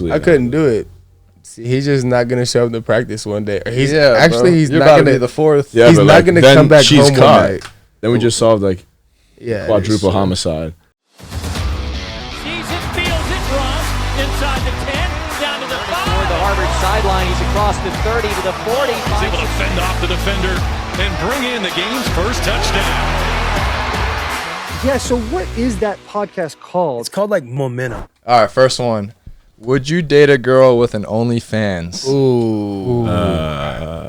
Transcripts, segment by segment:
I couldn't do it. See, he's just not gonna show up to practice one day. He's not gonna be the fourth. Yeah, he's not gonna come back home one night. Then we just solved quadruple homicide. Sees it, feels it, runs inside the 10, down to the 5. Toward the Harvard sideline, he's across the 30 to the 40. He's able to fend off the defender and bring in the game's first touchdown. Yeah, so what is that podcast called? It's called like Momentum. All right, first one. Would you date a girl with an OnlyFans? Ooh.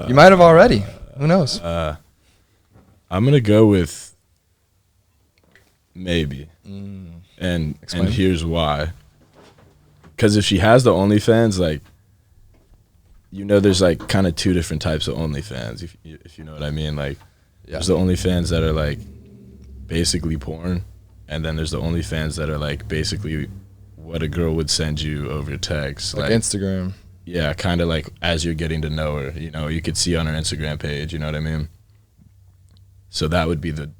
You might have already. Who knows? I'm gonna go with maybe, and here's why. Because if she has the OnlyFans, like, there's like kind of two different types of OnlyFans, if you know what I mean. Like, there's the OnlyFans that are like basically porn, and then there's the OnlyFans that are like basically what a girl would send you over text, like Instagram. Yeah, kind of like as you're getting to know her, you could see on her Instagram page, you know what I mean? So that would be the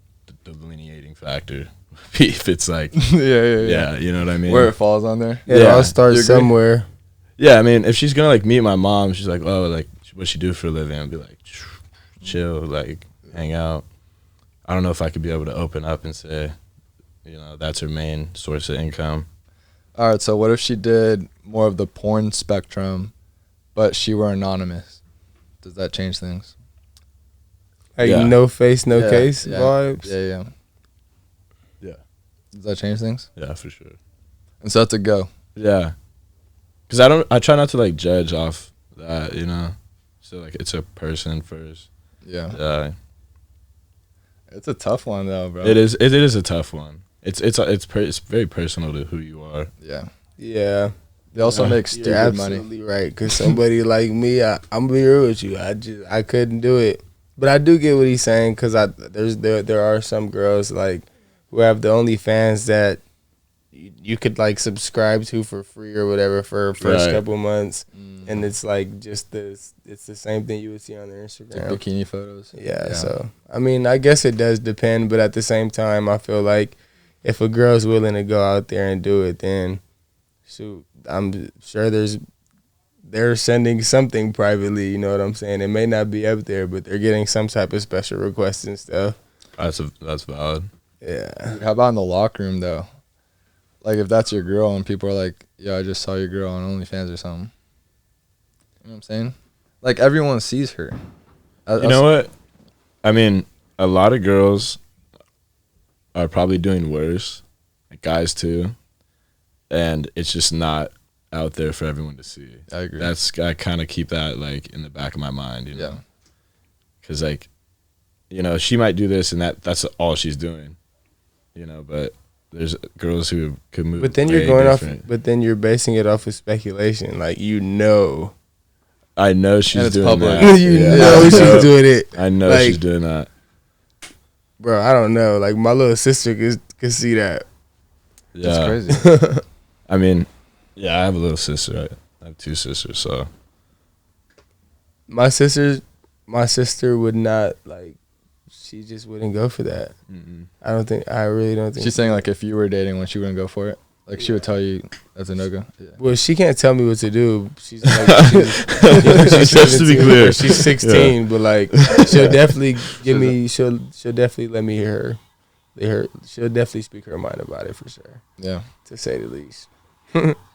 delineating factor. If it's like, yeah, you know what I mean? Where it falls on there. Yeah, it all starts somewhere. Yeah, I mean, if she's gonna like meet my mom, she's like, oh, like, what she do for a living? I'd be like, chill, like, hang out. I don't know if I could be able to open up and say, that's her main source of income. All right, so what if she did more of the porn spectrum, but she were anonymous? Does that change things? Like no face, no case vibes? Yeah. Does that change things? Yeah, for sure. And so that's a go. Yeah. Because I try not to like judge off that, So like it's a person first. Yeah. It's a tough one though, bro. It is a tough one. It's very personal to who you are. Yeah. They also make stupid money. You're absolutely right. Because somebody like me, I'm gonna be real with you. I couldn't do it. But I do get what he's saying, because there are some girls like who have the OnlyFans that you could like subscribe to for free or whatever for first couple months, and it's like it's the same thing you would see on their Instagram. Like bikini photos. Yeah. So I mean, I guess it does depend, but at the same time, I feel like if a girl's willing to go out there and do it, then shoot, I'm sure they're sending something privately. You know what I'm saying? It may not be up there, but they're getting some type of special requests and stuff. That's valid. Yeah. How about in the locker room though? Like if that's your girl and people are like, "Yo, I just saw your girl on OnlyFans or something." You know what I'm saying? Like everyone sees her. You know what? I mean, a lot of girls are probably doing worse, like guys too, and it's just not out there for everyone to see. I agree. I kind of keep that like in the back of my mind, Yeah. Because like, she might do this and that's all she's doing, but there's girls who could move. But then you're you're basing it off of speculation. Like, I know she's doing public. that. She's doing it. I know she's doing that. Bro, I don't know. Like, my little sister could see that. Yeah. That's crazy. I mean, yeah, I have a little sister. I have two sisters, so. My sister would not, like, she just wouldn't go for that. Mm-mm. I really don't think. She's saying like if you were dating one, she wouldn't go for it. Like she would tell you that's a no-go. Yeah. Well, she can't tell me what to do. She's like, just to be clear, she's 16, but like she'll definitely she'll definitely let me hear her. She'll definitely speak her mind about it for sure. Yeah, to say the least.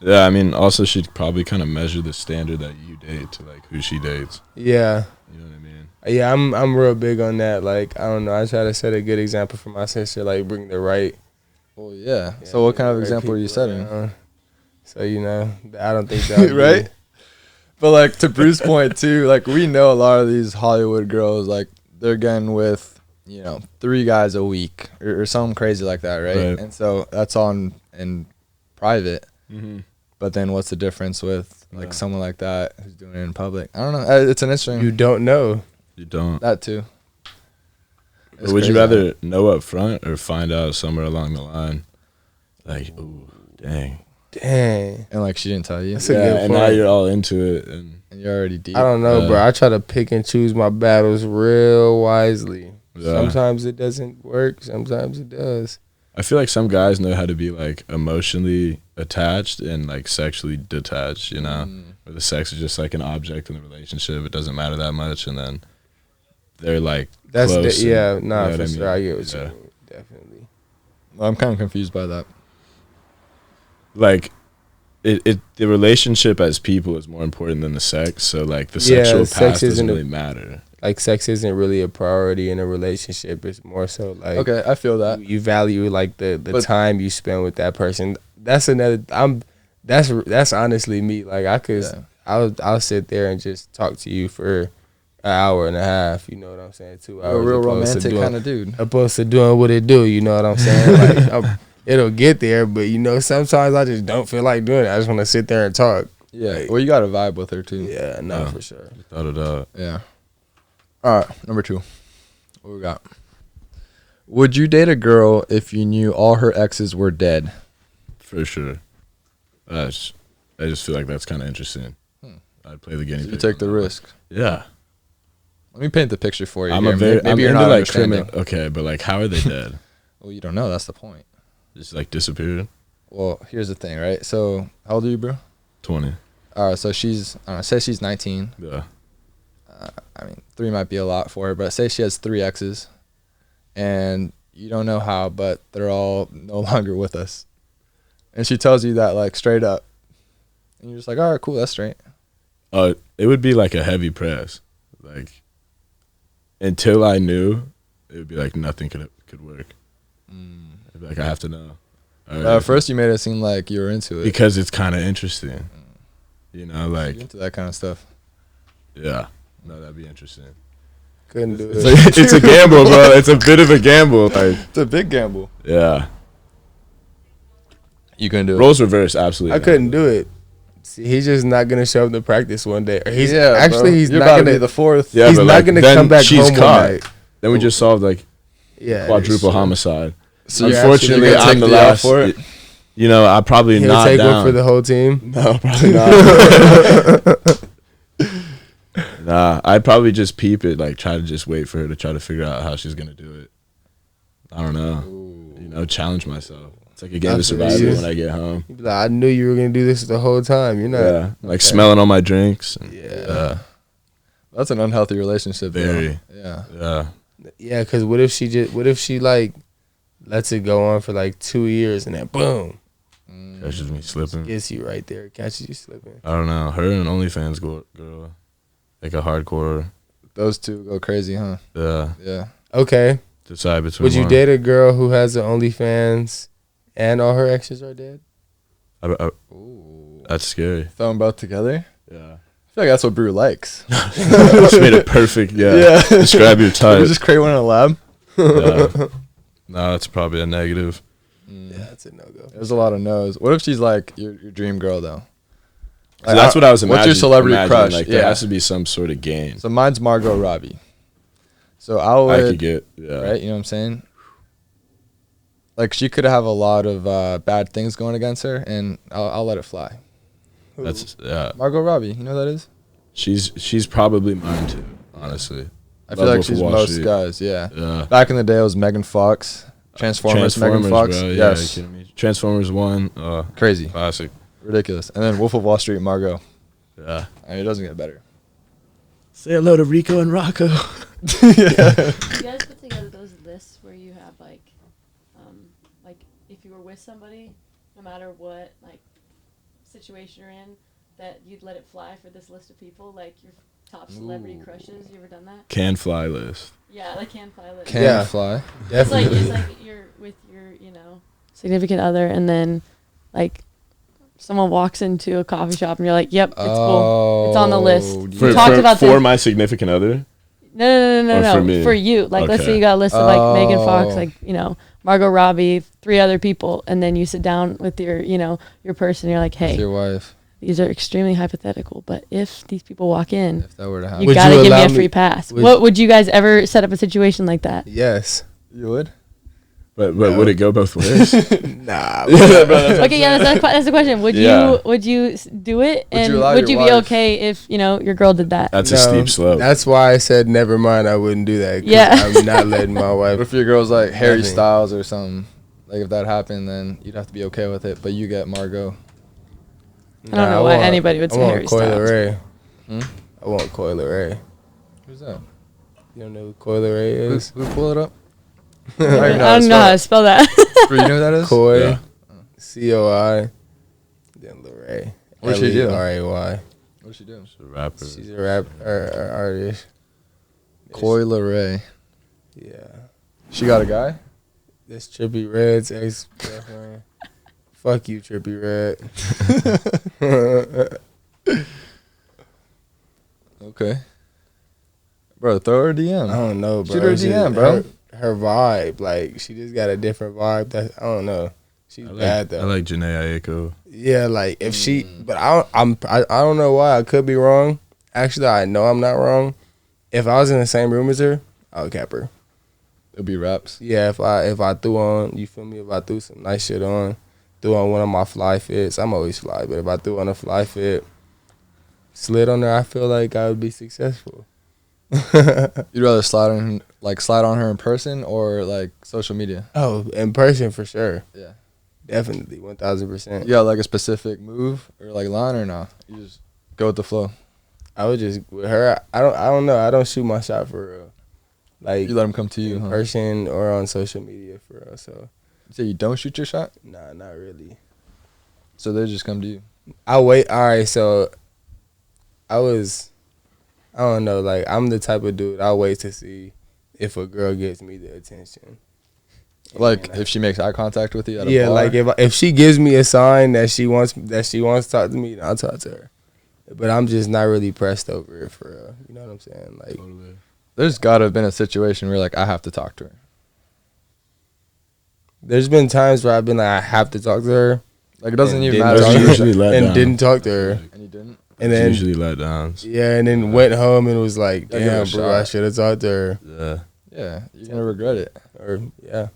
Yeah, I mean, also she'd probably kind of measure the standard that you date to like who she dates. Yeah. You know what I mean? Yeah, I'm real big on that. Like, I don't know, I try to set a good example for my sister. Like, bring the right. Well, yeah. So what kind of example are you setting? So, I don't think that would right? But, like, to Bruce's point, too, like, we know a lot of these Hollywood girls, like, they're getting with, 3 guys a week or something crazy like that, right? And so that's on in private. Mm-hmm. But then what's the difference with, like, someone like that who's doing it in public? I don't know. It's an interesting. You don't know. You don't. That, too. Or would you rather know up front or find out somewhere along the line? Like, ooh, dang. And like she didn't tell you. That's a good and point. now you're all into it. And you're already deep. I don't know, bro. I try to pick and choose my battles real wisely. Yeah. Sometimes it doesn't work. Sometimes it does. I feel like some guys know how to be like emotionally attached and like sexually detached, you know, where the sex is just like an object in the relationship. It doesn't matter that much, and then they're like That's close. for you know sure. what I mean? I get what Yeah. you mean. Definitely. I'm kind of confused by that. Like the relationship as people is more important than the sex. So like the sexual past doesn't really matter. Like sex isn't really a priority in a relationship. It's more so like Okay, I feel that. you value like the time you spend with that person. That's another. That's honestly me. Like I could. Yeah. I'll sit there and just talk to you for an hour and a half. You know what I'm saying? 2 hours. A real opposed to romantic kind of dude. Opposed to doing what it do. You know what I'm saying? Like it'll get there, but you know sometimes I just don't feel like doing it. I just want to sit there and talk. Yeah. Like, Well, you got to vibe with her too. yeah, no, for sure. Without a doubt. Yeah. All right, number 2. What we got? Would you date a girl if you knew all her exes were dead? For sure. I just feel like that's kind of interesting. I'd play the guinea pig. You take the on that one. risk. Yeah. Let me paint the picture for you. I'm here. Maybe you're into not like understanding. Okay, but like how are they dead? Well, you don't know. That's the point. Just like disappeared? Well, here's the thing, right? So, how old are you, bro? 20. All right, so she's, say she's 19. Yeah. I mean, 3 might be a lot for her, but say she has 3 exes, and you don't know how, but they're all no longer with us. And she tells you that, like, straight up. And you're just like, all right, cool, that's straight. It would be like a heavy press. Like, until I knew, it would be like nothing could work. I'd be like, I have to know. At first, you made it seem like you were into it. Because it's kind of interesting. You know, like. You're into that kind of stuff. Yeah. No, that'd be interesting. Couldn't do it. It's a gamble, bro. It's a bit of a gamble. Like, It's a big gamble. yeah. You couldn't do it. Roles reverse, absolutely. I couldn't do it. See, he's just not gonna show up to practice one day. Or he's Yeah, actually bro. he's You're not about gonna to be the 4th. Yeah, he's but not like, gonna then come back she's home caught. one night. Then we just solved like Yeah, quadruple it's true. homicide. So you're Unfortunately, actually gonna I'm take the the L last. for it? You know, I probably He'll not take down. one for the whole team. No, probably not. Nah, I'd probably just peep it, like try to just wait for her to try to figure out how she's gonna do it. I don't know. You know, challenge myself. It's like a game of That's what it survival is. when I get home. He'd be like, I knew you were gonna do this the whole time. You're not. Yeah, like smelling on my drinks. Yeah. That's an unhealthy relationship. though. Very. Yeah. Yeah. Yeah, because what if she like lets it go on for like 2 years and then boom, Catches me slipping. gets you right there, catches you slipping. I don't know. Her and OnlyFans girl, like a hardcore. Those two go crazy, huh? Yeah. Okay, Decide between. would you one. date a girl who has an OnlyFans and all her exes are dead? That's scary. Throw them both together. Yeah. I feel like that's what Bru likes. Just made it perfect. Yeah. Describe your We type. just create one in a lab. Yeah. No, that's probably a negative. Yeah, that's a no go. There's a lot of no's. What if she's like your dream girl though? So that's what I was imagining. What's your celebrity crush? Like, there has to be some sort of game. So mine's Margot Robbie. So I would, I could get, yeah. right? You know what I'm saying? Like she could have a lot of bad things going against her, and I'll let it fly. That's, yeah. Margot Robbie, you know who that is? She's probably mine too, honestly. I feel Love like Wolf of she's Wall most Street. guys, yeah. Yeah. Back in the day, it was Megan Fox. Transformers Megan Fox. bro. Yeah, Yes. you kidding me? Transformers 1. Crazy. Classic. Ridiculous. And then Wolf of Wall Street, Margot. Yeah. I mean, it doesn't get better. Say hello to Rico and Rocco. You guys put together those lists where you have like if you were with somebody, no matter what like situation you're in, that you'd let it fly for this list of people, like your top celebrity crushes. You ever done that? Can fly list. Yeah, like can fly list. Can fly. It's like you're with your significant other, and then like someone walks into a coffee shop and you're like, yep, it's cool, it's on the list. For- We talked about for this. my significant other. No. Or for me? For you. Like, let's Okay. say you got a list of, like, Megan Fox, Oh. like, Margot Robbie, 3 other people, and then you sit down with your, your person, and you're like, It's hey, your wife. these are extremely hypothetical, but if these people walk in, If that were to happen. you Would gotta you give me allow a me- free pass. would- Would you guys ever set up a situation like that? Yes. You would? But would it go both ways? Nah. Okay, yeah, that's the question. Would Yeah. you do it, Would and you allow would you your be wife- okay if your girl did that? That's a steep slope. That's why I said never mind. I wouldn't do that. 'Cause Yeah. I'm not letting my What wife. if your girl's like Harry Nothing. Styles or something? Like if that happened, then you'd have to be okay with it. But you get Margot. I don't know why anybody would say Harry Styles. Ray. Hmm? I want Coyle Ray. Who's that? You don't know who Coyle Ray is? Who pull it up? I don't know how to spell that. Bro, you know who that is? Coy. Yeah. COI. Then Leray. What'd she do? RAY. What's she doing? She's a rapper. She's a rapper artist. Coyle Ray. Yeah. She got a guy? This Trippie Red's ex-girlfriend. Fuck you, Trippie Red. Okay. Bro, throw her a DM. I don't know, bro. Shoot her a DM, bro. Her vibe, like, she just got a different vibe. I don't know. She's bad, though. I like Janae Aiko. Yeah, like, if she... But I don't know why. I could be wrong. Actually, I know I'm not wrong. If I was in the same room as her, I would cap her. It'll be raps. Yeah, if I threw on, you feel me? If I threw some nice shit on, threw on one of my fly fits, I'm always fly, but if I threw on a fly fit, slid on there, I feel like I would be successful. You'd rather slide on her in person or like social media? Oh, in person for sure. Yeah. Definitely, 1,000%. You got like a specific move or like line or no? You just go with the flow. I would just with her. I don't know. I don't shoot my shot for real. Like You let them come to you, in huh? person or on social media for real. So You say you don't shoot your shot? nah, not really. So they just come to you. I wait. All right, so I don't know. Like I'm the type of dude. I wait to see if a girl gives me the attention. Like if she makes eye contact with you at a Yeah, bar? like if she gives me a sign that she wants to talk to me, then I'll talk to her. But I'm just not really pressed over it for real. You know what I'm saying? Like, There's got to have been a situation where like I have to talk to her. there's been times where I've been like, I have to talk to her. Like it doesn't and even didn't matter. talk to her, Usually let and down. didn't talk to her. And you didn't? And It's then usually letdowns. yeah, and then went home and was like, Yeah, give it a damn, bro, I shot. should have talked to her. Yeah. Yeah, you're gonna regret it. Or yeah.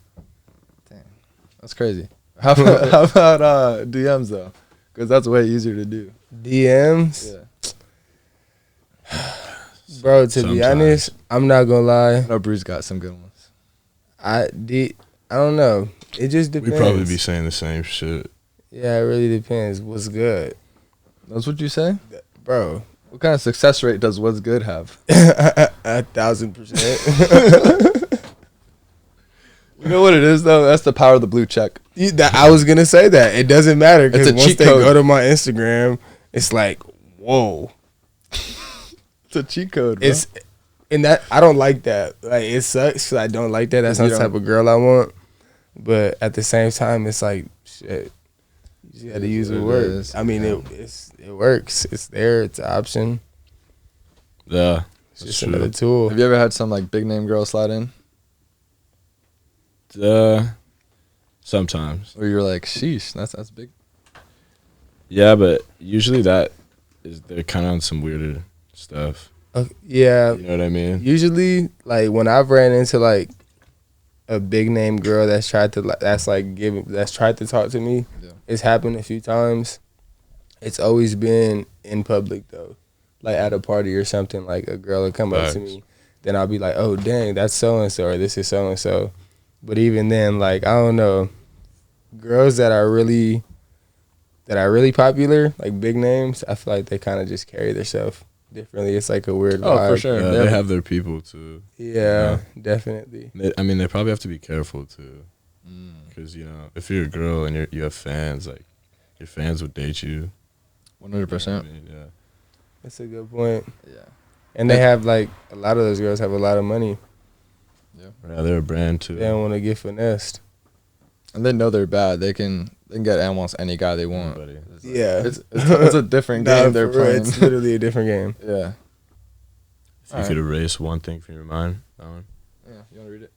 That's crazy. How about DMs though? Because that's way easier to do. DMs, Yeah. bro. To be Sometimes. honest, I'm not gonna lie. I know Bruce got some good ones. I don't know. It just We depends. probably be saying the same shit. Yeah, it really depends. What's good, That's what you say? bro? What kind of success rate does what's good have? 1,000%. You know what it is though? That's the power of the blue check. I was gonna say that it doesn't matter It's because a once cheat they code. go to my Instagram, it's like, whoa. It's a cheat code, bro. It's and that I don't like that. Like it sucks because I don't like that. That's You not the don't- type of girl I want. But at the same time, it's like shit. You just got to use what what it works. is. I mean, it works. It's there. It's an option. Yeah. It's That's just true. another tool. Have you ever had some like big name girl slide in Sometimes. where you're like, sheesh, that's big? Yeah, but usually they're kind of on some weirder stuff. Yeah. You know what I mean? Usually, like when I've ran into like a big name girl that's tried to talk to me, Yeah. it's happened a few times. It's always been in public though, like at a party or something. Like a girl will come up to Facts. me, then I'll be like, "Oh dang, that's so and so," or "This is so and so." But even then, like I don't know, girls that are really popular, like big names, I feel like they kind of just carry themselves differently. It's like a weird Oh, vibe. for sure. Yeah, They they have- have their people too. Yeah, definitely. They probably have to be careful too, Mm. because if you're a girl and you have fans, like your fans would date you. 100%. I mean, yeah. That's a good point. Yeah. And they have like a lot of those girls have a lot of money. Yeah, they're a brand too. They don't want to get finessed. And they know they're bad. They can get almost any guy they want. Anybody. It's like- Yeah. It's a different Nah, game they're for real, playing. It's literally a different game. Yeah. If you could erase one thing from your mind, that one. Yeah. You want to read it?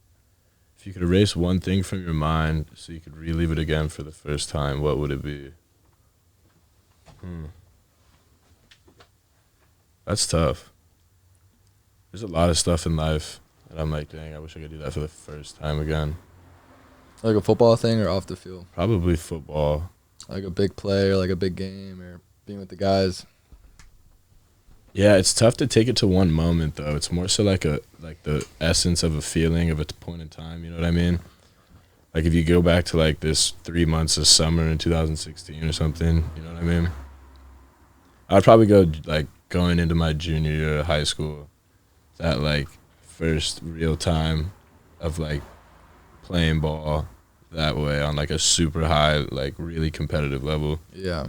If you could erase one thing from your mind so you could relive it again for the first time, what would it be? That's tough. There's a lot of stuff in life that I'm like, dang, I wish I could do that for the first time again. Like a football thing or off the field? Probably football. Like a big play or like a big game or being with the guys? Yeah, it's tough to take it to one moment though. It's more so like the essence of a feeling of a point in time. You know what I mean? Like if you go back to like this 3 months of summer in 2016 or something, you know what I mean? I'd probably go like going into my junior year of high school, that like first real time of like playing ball that way on like a super high, like really competitive level. Yeah.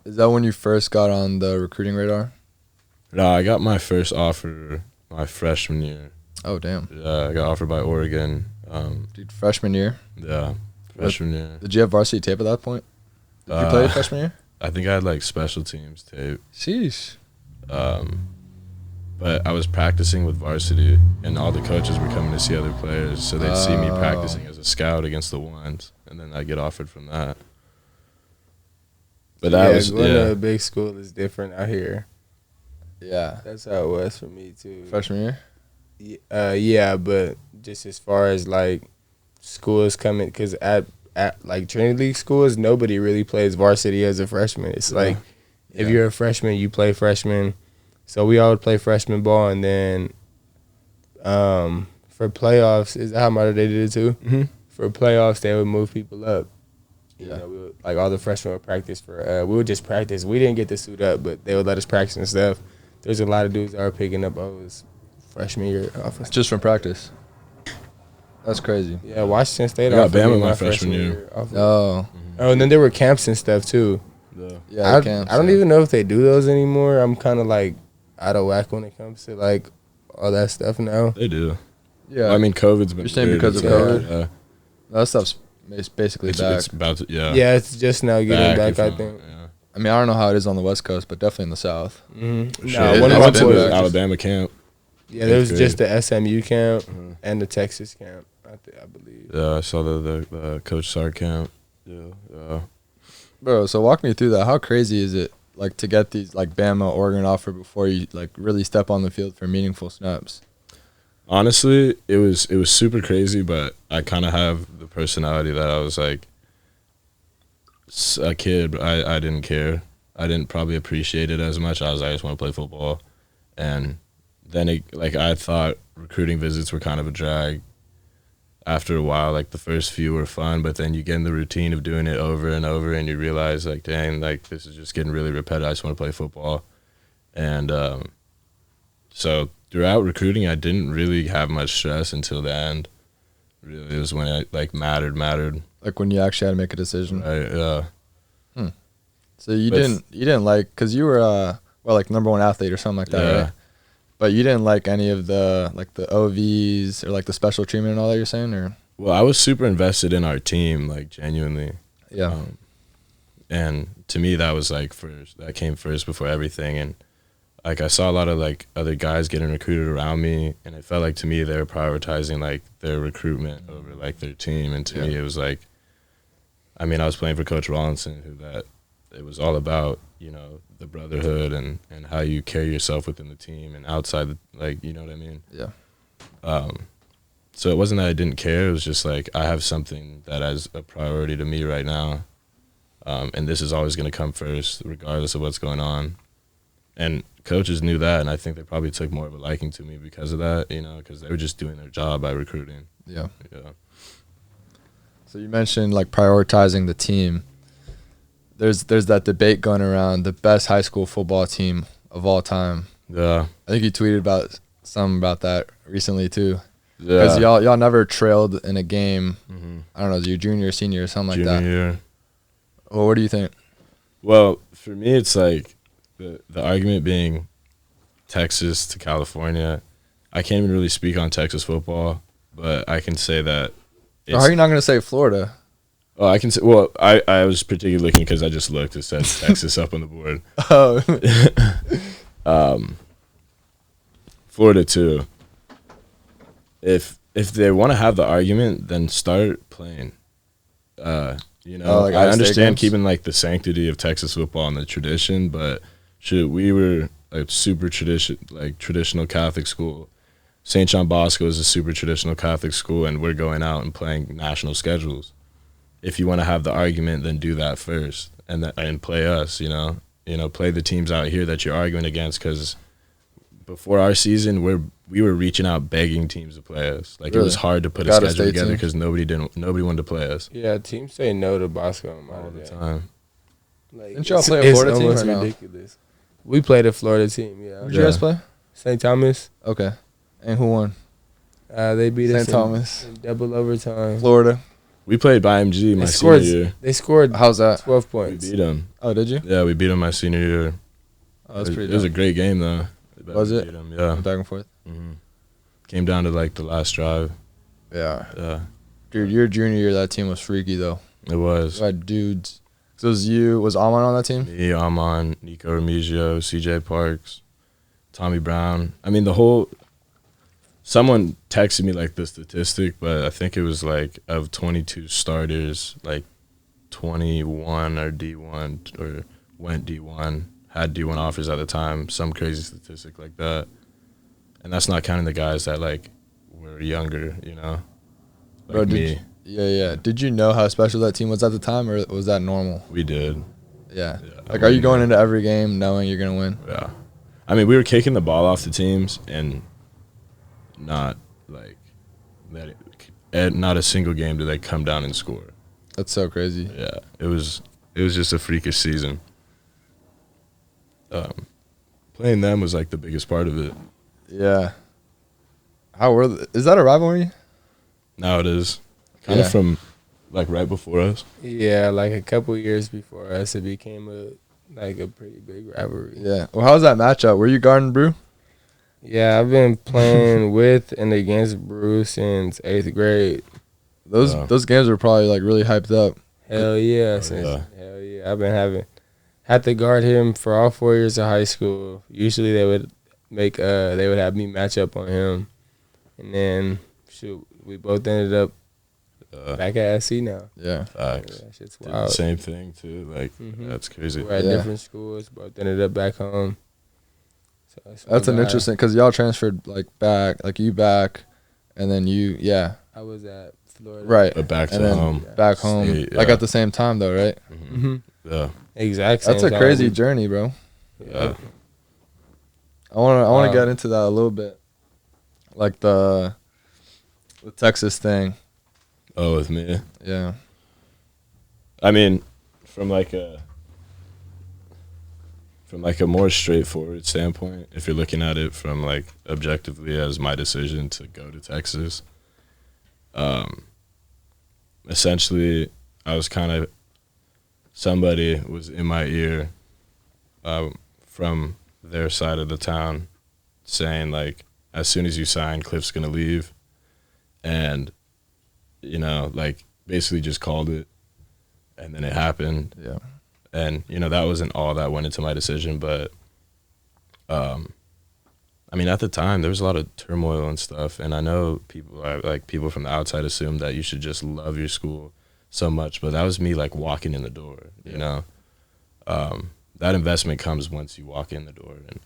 Is that when you first got on the recruiting radar? No, I got my first offer my freshman year. Oh, damn. Yeah, I got offered by Oregon. Dude, freshman year? Yeah, freshman year. Did you have varsity tape at that point? Did you play freshman year? I think I had like special teams tape. Sheesh. But I was practicing with varsity, and all the coaches were coming to see other players, so they'd see me practicing as a scout against the ones, and then I'd get offered from that. But that was going to a big school is different out here. Yeah. That's how it was for me too. Freshman year? Yeah, but just as far as like schools coming, because at like Trinity League schools, nobody really plays varsity as a freshman. It's like if you're a freshman, you play freshman. So we all would play freshman ball, and then for playoffs, is that how Mater Dei did it too? Mm-hmm. For playoffs, they would move people up. Yeah. You know, we would, like all the freshmen would practice we would just practice. We didn't get to suit up, but they would let us practice and stuff. There's a lot of dudes that are picking up his freshman year offense. Just from practice. That's crazy. Yeah, Washington State. I got offered Bama me my freshman year. Oh. Oh, and then there were camps and stuff too. Yeah, I don't even know if they do those anymore. I'm kind of like out of whack when it comes to like all that stuff now. They do. Yeah. Well, I mean, COVID's been You're saying weird. because of It's COVID? Yeah. That stuff's basically back. It's about to, yeah. Yeah, it's just now getting back. I if think. yeah. I mean, I don't know how it is on the West Coast, but definitely in the South. Mm-hmm. Shit, No, one I of my went to boys. the Alabama camp. Yeah, there was Eighth just grade. the SMU camp and the Texas camp. I believe. Yeah, I saw the Coach Sark camp. Yeah. Bro, so walk me through that. How crazy is it, like, to get these, like, Bama, Oregon offer before you, like, really step on the field for meaningful snaps? Honestly, it was super crazy, but I kind of have the personality that I was like a kid, but I didn't care. I didn't probably appreciate it as much. I just want to play football. And then I thought recruiting visits were kind of a drag. After a while, like the first few were fun, but then you get in the routine of doing it over and over, and you realize, like, dang, like this is just getting really repetitive. I just want to play football. And so throughout recruiting, I didn't really have much stress until the end. Really, it was when it like mattered. Like when you actually had to make a decision. Right? So you didn't like, because you were like #1 athlete or something like that, Yeah. right? But you didn't like any of the like the OVs or like the special treatment and all that you're saying, or? Well, I was super invested in our team, like genuinely. Yeah. And to me, that was like first. That came first before everything. And like I saw a lot of like other guys getting recruited around me, and it felt like to me they were prioritizing like their recruitment over like their team. And to me, it was like, I mean, I was playing for Coach Rawlinson, it was all about, you know, the brotherhood and how you carry yourself within the team and outside the, like, you know what I mean? Yeah. So it wasn't that I didn't care. It was just like I have something that is a priority to me right now. And this is always going to come first, regardless of what's going on. And coaches knew that, and I think they probably took more of a liking to me because of that, you know, because they were just doing their job by recruiting. Yeah. Yeah. So you mentioned like prioritizing the team. There's that debate going around, the best high school football team of all time. Yeah. I think you tweeted about that recently too. Because y'all never trailed in a game. Mm-hmm. I don't know, your junior or senior or something like that. Junior year. Well, what do you think? Well, for me, it's like the argument being Texas to California. I can't even really speak on Texas football, but I can say that. So how are you not going to say Florida? Oh, I can say. Well, I was particularly looking because I just looked. It said Texas up on the board. Oh. Florida too. If they want to have the argument, then start playing. You know, like I out-of-state understand games? keeping like the sanctity of Texas football and the tradition, but we were a super traditional Catholic school. St. John Bosco is a super traditional Catholic school, and we're going out and playing national schedules. If you want to have the argument, then do that first, and play us. You know, play the teams out here that you're arguing against. Because before our season, we're we were reaching out begging teams to play us. Like, Really? it was hard to put a schedule together because nobody wanted to play us. Yeah, teams say no to Bosco all the time. Like, didn't y'all play a Florida team or no? Ridiculous. We played a Florida team, yeah. Who'd you guys play? St. Thomas. Okay. And who won? They beat us St. Thomas. in double overtime. Florida. We played by MG my senior year. They scored How's that? 12 points. We beat them. Oh, did you? Yeah, we beat them my senior year. Oh, that's pretty It was a great game, though. Was it? Beat 'em, yeah. Back and forth? Mm-hmm. Came down to, like, the last drive. Yeah. Yeah. Dude, your junior year, that team was freaky, though. It was. You had dudes. So it was you. Was Amon on that team? Me, Amon, Nico Remigio, CJ Parks, Tommy Brown. I mean, someone texted me, like, the statistic, but I think it was, like, of 22 starters, like, 21 are D1 or went D1, had D1 offers at the time, some crazy statistic like that. And that's not counting the guys that, like, were younger, you know, like Bro, me. Yeah. Did you know how special that team was at the time, or was that normal? We did. Yeah. Like, are you going into every game knowing you're going to win? Yeah. I mean, we were kicking the ball off the teams and not, like, not a single game did they come down and score. That's so crazy. Yeah. It was just a freakish season. Playing them was, like, the biggest part of it. Yeah. Is that a rivalry? Now it is. Kind of from, like, right before us. Yeah, like a couple years before us, it became a pretty big rivalry. Yeah. Well, how was that matchup? Were you guarding Bru? Yeah, I've been playing with and against Bru since 8th grade. Those games were probably, like, really hyped up. Hell yeah. Hell yeah. I've been had to guard him for all 4 years of high school. Usually they would have me match up on him. And then, we both ended up back at SC now. Yeah. Facts. Yeah, shit's wild. The same thing, too. Like, that's crazy. We're at different schools, both ended up back home. So that's an interesting, because y'all transferred, like, back, like, you back, and then you, I was at Florida. Right. But back and to then home. Back home. State, like, at the same time, though, right? Mm-hmm. Yeah. Exactly. That's a crazy journey, bro. Yeah. I want to get into that a little bit. Like the Texas thing. Oh, with me? Yeah. I mean, from like a more straightforward standpoint, if you're looking at it from, like, objectively as my decision to go to Texas, essentially I was kind of, somebody was in my ear from their side of the town saying, like, as soon as you sign, Cliff's going to leave. And, you know, like, basically just called it. And then it happened. Yeah. And, you know, that wasn't all that went into my decision. But, I mean, at the time, there was a lot of turmoil and stuff. And I know people from the outside assume that you should just love your school so much. But that was me, like, walking in the door, you know. That investment comes once you walk in the door. And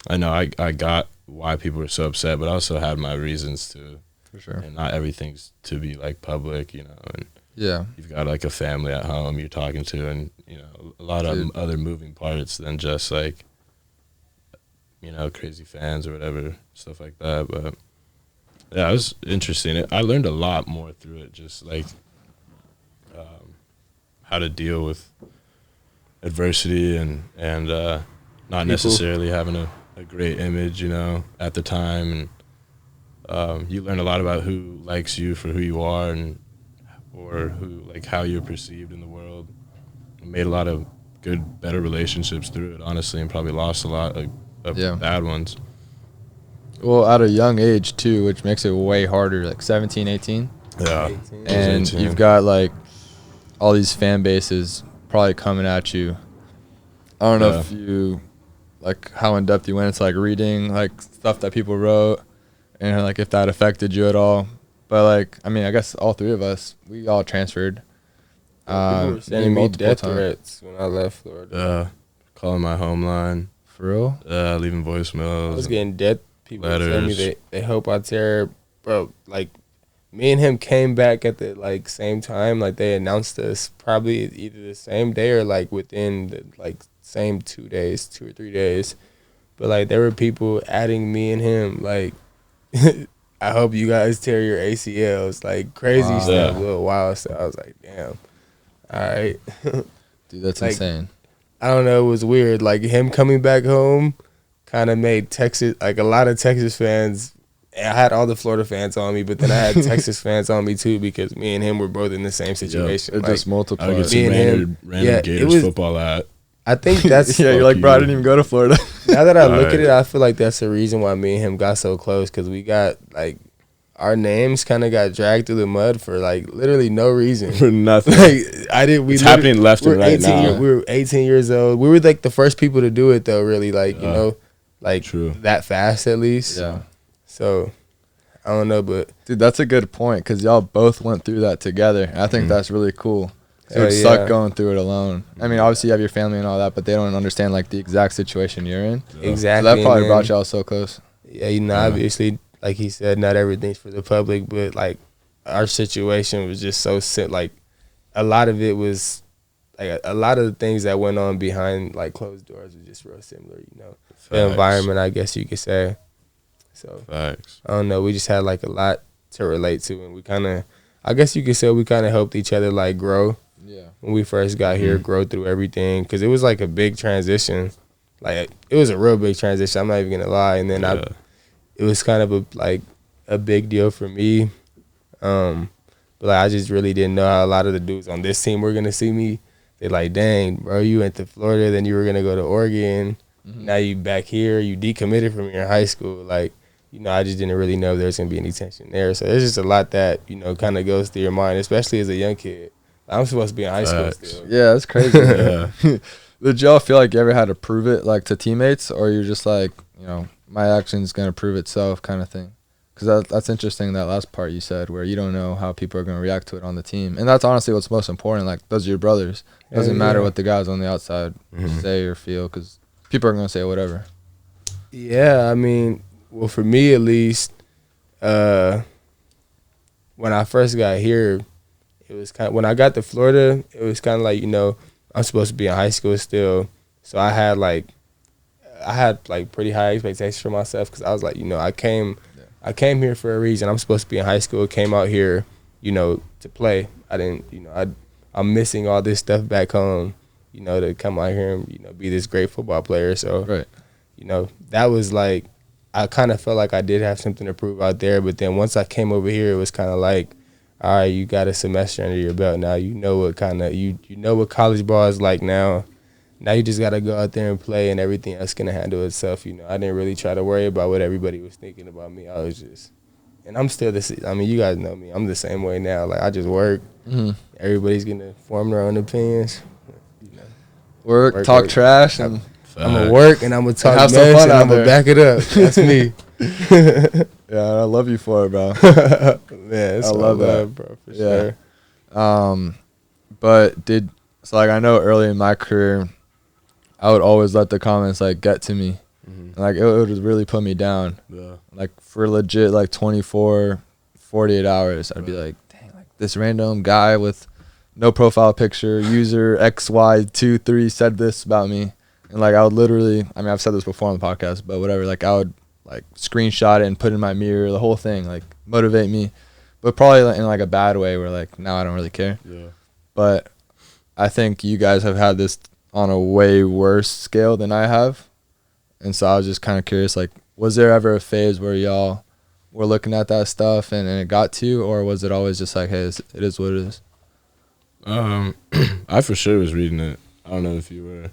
I know I got why people were so upset, but I also had my reasons too. For sure. And not everything's to be, like, public, you know. And yeah, you've got, like, a family at home you're talking to, and, you know, a lot of other moving parts than just, like, you know, crazy fans or whatever, stuff like that. But yeah, it was interesting. I learned a lot more through it, just, like, how to deal with adversity and not necessarily having a great image, you know, at the time. And you learn a lot about who likes you for who you are, or who, like, how you're perceived in the world. I made a lot of good, better relationships through it, honestly, and probably lost a lot of bad ones. Well, at a young age too, which makes it way harder, like 17, 18. Yeah. 18. And 18. you've got, like, all these fan bases probably coming at you. I don't know if you, like, how in depth you went into, like, reading, like, stuff that people wrote, and, like, if that affected you at all. But, like, I mean, I guess all three of us, we all transferred. People were sending me death threats when I left Florida. Calling my home line. For real? Leaving voicemails. I was getting death. People letters. send me they hope I tear. Bro, like, me and him came back at the, like, same time. Like, they announced us probably either the same day or, like, within the, like, same 2 days, 2 or 3 days. but like there were people adding me and him like, I hope you guys tear your ACLs, like crazy stuff, a little wild stuff. I was like, damn, all right, dude, that's like, insane. I don't know, it was weird. Like him coming back home, kind of made Texas, like a lot of Texas fans. I had all the Florida fans on me, but then I had Texas fans on me too because me and him were both in the same situation. It like, just multiplied. I get some random Gators football at. I think that's yeah. You're like, bro, I didn't even go to Florida. Now that I look at it, I feel like that's the reason why me and him got so close because we got like our names kind of got dragged through the mud for like literally no reason. For nothing. Like it's happening left and right now. We were 18 years old. We were like the first people to do it though. Really, like you know, like that fast at least. Yeah. So I don't know, but dude, that's a good point because y'all both went through that together. I think that's really cool. It would suck going through it alone. I mean, obviously you have your family and all that, but they don't understand like the exact situation you're in. Exactly. So that probably brought y'all so close. Yeah, you know, obviously, like he said, not everything's for the public, but like our situation was just so like a lot of it was like a lot of the things that went on behind like closed doors was just real similar. You know, the environment, I guess you could say. So I don't know. We just had like a lot to relate to, and we kind of, I guess you could say, we kind of helped each other like grow. Yeah. When we first got here, grow through everything, because it was like a big transition. Like it was a real big transition. I'm not even gonna lie. And then it was kind of a big deal for me. But like I just really didn't know how a lot of the dudes on this team were gonna see me. They like, dang, bro, you went to Florida, then you were gonna go to Oregon. Now you back here. You decommitted from your high school. Like, you know, I just didn't really know if there was gonna be any tension there. So there's just a lot that, you know, kind of goes through your mind, especially as a young kid. I'm supposed to be in high school still. Yeah, that's crazy. Did y'all feel like you ever had to prove it, like, to teammates, or you're just like, you know, my action's going to prove itself kind of thing? Because that's interesting, that last part you said, where you don't know how people are going to react to it on the team. And that's honestly what's most important. Like, those are your brothers. It doesn't matter what the guys on the outside say or feel, because people are going to say whatever. Yeah, I mean, well, for me at least, when I first got here, it was kind of, when I got to Florida, it was kind of like, you know, I'm supposed to be in high school still. So I had pretty high expectations for myself because I was like, you know, I came here for a reason. I'm supposed to be in high school, came out here, you know, to play. I didn't, you know, I'm missing all this stuff back home, you know, to come out here and, you know, be this great football player. So, you know, that was like, I kind of felt like I did have something to prove out there. But then once I came over here, it was kind of like, all right, you got a semester under your belt now. You know what kind of you know what college ball is like now. Now you just got to go out there and play, and everything else going to handle itself. You know, I didn't really try to worry about what everybody was thinking about me. I was just, and I'm still this. I mean, you guys know me. I'm the same way now. Like I just work. Everybody's going to form their own opinions. You know, work, talk trash, and I'm gonna work and I'm gonna talk mess and I'm gonna back it up. That's me. Yeah, I love you for it, bro. Man, I love that, bro, for sure. But like I know early in my career, I would always let the comments like get to me. Like it would really put me down. Yeah. Like for legit like 24, 48 hours, I'd be like, dang, like this random guy with no profile picture, user XY23 said this about me. And like I would literally, I mean I've said this before on the podcast, but whatever, like I would like screenshot it and put it in my mirror, the whole thing, like motivate me. But probably in like a bad way where like now I don't really care. Yeah. But I think you guys have had this on a way worse scale than I have. And so I was just kind of curious, like, was there ever a phase where y'all were looking at that stuff and it got to you, or was it always just like, hey, it is what it is? I for sure was reading it. I don't know if you were.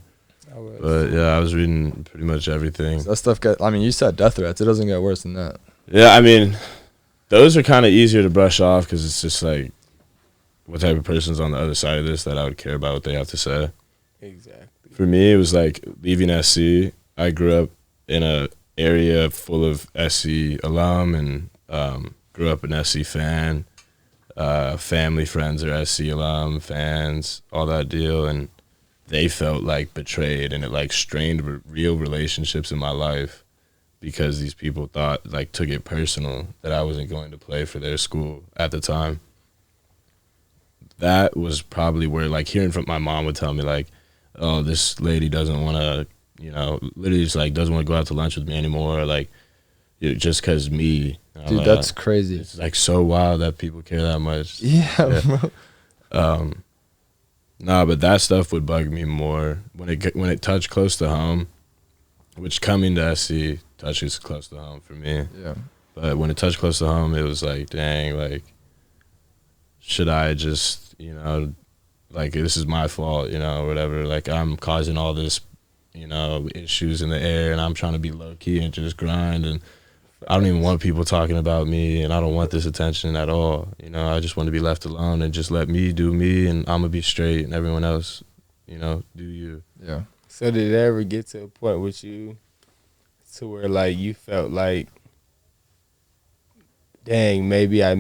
I was. But yeah, I was reading pretty much everything. So that stuff you said death threats. It doesn't get worse than that. Yeah, I mean, those are kind of easier to brush off because it's just like, what type of person's on the other side of this that I would care about what they have to say. Exactly. For me, it was like leaving SC. I grew up in a area full of SC alum and grew up an SC fan. Family friends are SC alum, fans, all that deal. And they felt like betrayed, and it like strained real relationships in my life because these people took it personal that I wasn't going to play for their school at the time. That was probably where, like, hearing from my mom would tell me, like, oh, this lady doesn't want to literally just like doesn't want to go out to lunch with me anymore. Like, just because me. Dude, that's crazy. It's like so wild that people care that much. Yeah. Bro. Nah, but that stuff would bug me more when it touched close to home, which coming to SC touches close to home for me. Yeah. But when it touched close to home, it was like, dang, like, should I just, like, this is my fault, or whatever. Like, I'm causing all this, issues in the air, and I'm trying to be low-key and just grind, and I don't even want people talking about me, and I don't want this attention at all. I just want to be left alone and just let me do me, and I'm going to be straight, and everyone else, do you. Yeah. So did it ever get to a point with you to where, like, you felt like, dang, maybe I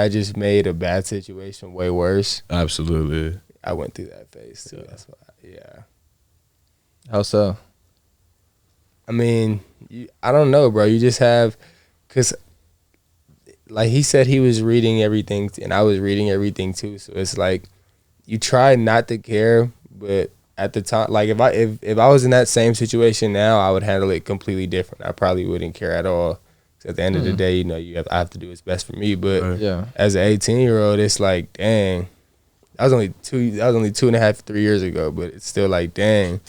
just made a bad situation way worse? Absolutely. I went through that phase, too. That's why, yeah. How so? I mean, I don't know, bro. You just have, because, like he said, he was reading everything, and I was reading everything too. So it's like, you try not to care, but at the time, like if I was in that same situation now, I would handle it completely different. I probably wouldn't care at all. 'Cause at the end of the day, I have to do what's best for me. But as an 18-year-old, it's like, dang, that was only 2.5, 3 years ago. But it's still like, dang,